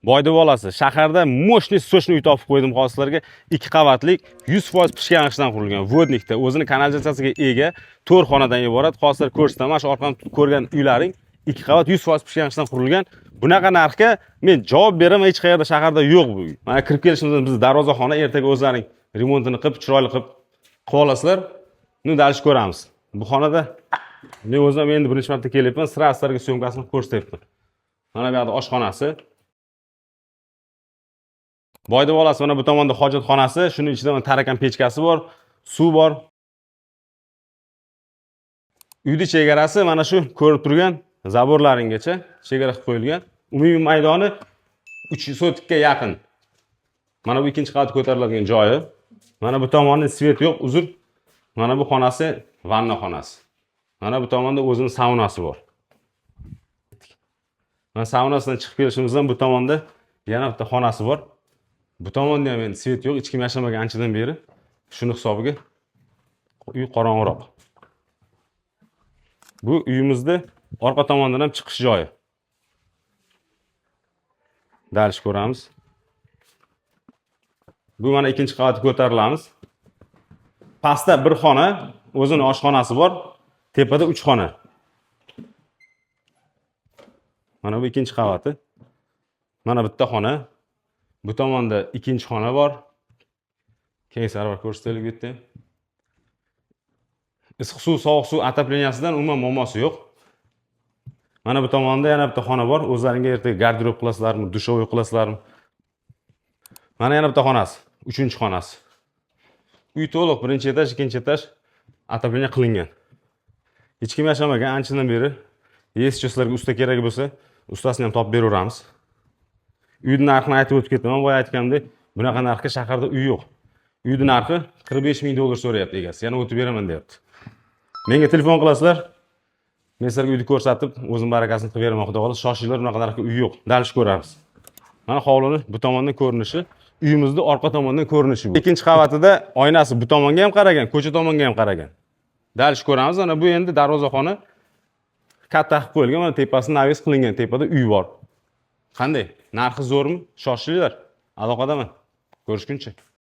Boyda bolasi, shaharda moshni sochni uy topib qo'ydim hozirlarga. 2 qavatlik, 100% pishgan g'ishtdan qurilgan, vodnikda, o'zini kanalizatsiyasiga ega, 4 xonadan iborat. Hozir ko'rsataman, shu orqadan ko'rgan uylaring 2 qavat 100% pishgan g'ishtdan qurilgan. Bunaqa narxga men javob beraman, hech qayerda shaharda yo'q bu uy. Mana kirib kelishimizdan biz darvozaxona ertaga o'zlaring remontini qilib, chiroyli qilib olasizlar. Dalish ko'ramiz. Bu xonada men o'zim endi birinchi marta kelyapman, siraslarga syomkasini ko'rsatyapman. Mana bu yerda oshxonasi. Boyda bolasi, mana bu tomonda hojatxonasi, shuning ichida mana tarakan pechkasi bor, suv bor. Uyning chegarasi mana shu ko'rib turgan zaborlaringacha chegara qilib qo'yilgan. Umumiy maydoni 3 sotikka yaqin. Mana bu ikkinchi qavat ko'tariladigan joyi. Mana bu tomonda svet yo'q, uzr. Mana bu xonasi vanna xonasi. Mana bu tomonda o'zining saunasi bor. Mana saunasidan chiqib kelishimizdan bu tomonda yana bitta xonasi bor. Bu tomonda ham endi svet yo'q, ichki yashamagan anchadan beri. Shuni hisobiga uy qorong'uroq. Bu uyimizda orqa tomondan ham chiqish joyi. Dalish ko'ramiz. Bu mana ikkinchi qavatga ko'tarilamiz. Pastda bir xona, o'zining oshxonasi bor, tepada 3 xona. Mana bu ikkinchi qavati. Mana bitta xona. Bu tomonda ikkinchi xona bor. Keyin sarvar ko'rsataylik bu yerda. Issiq suv, sovuq suv otopleniyasidan umuman muammosi yo'q. Mana bu tomonda yana bitta xona bor. O'zlaringga ertaga garderob qilasizlarmi, dushovoy qilasizlarmi? Mana yana bitta xonasi, 3-xonasi. Uy to'liq, birinchi etaj, ikkinchi etaj otopleniya qilingan. Hech kim yashamagan anchadan beri. Если sizlarga usta kerak bo'lsa, ustasini ham topib beraveramiz. Uyning narxini aytib o'tib ketaman. Boya aytganimdek, bunaqa narxga shaharda uy yo'q. Uyning narxi 45 ming dollar so'rayapti egasi. Yana o'tib beraman deyapti. Menga telefon qilasizlar. Men sizlarga uyni ko'rsatib, o'zim barakasini qilib beraman, xudo xohlasa. Shoshinglar, bunaqa narxga uy yo'q. Dalish ko'ramiz. Mana hovlini bu tomondan ko'rinishi, uyimizning orqa tomonidan ko'rinishi bu. Ikkinchi qavatida oynasi bu tomonga ham qaragan, ko'cha tomonga ham qaragan. Dalish ko'ramiz. Mana bu endi darvozaxona katta qilib qo'yilgan. Mana tepasi naves qilingan, tepada uy bor. Qanday? Narxi zo'rmi? Shoshinglar. Aloqadaman. Ko'rishguncha.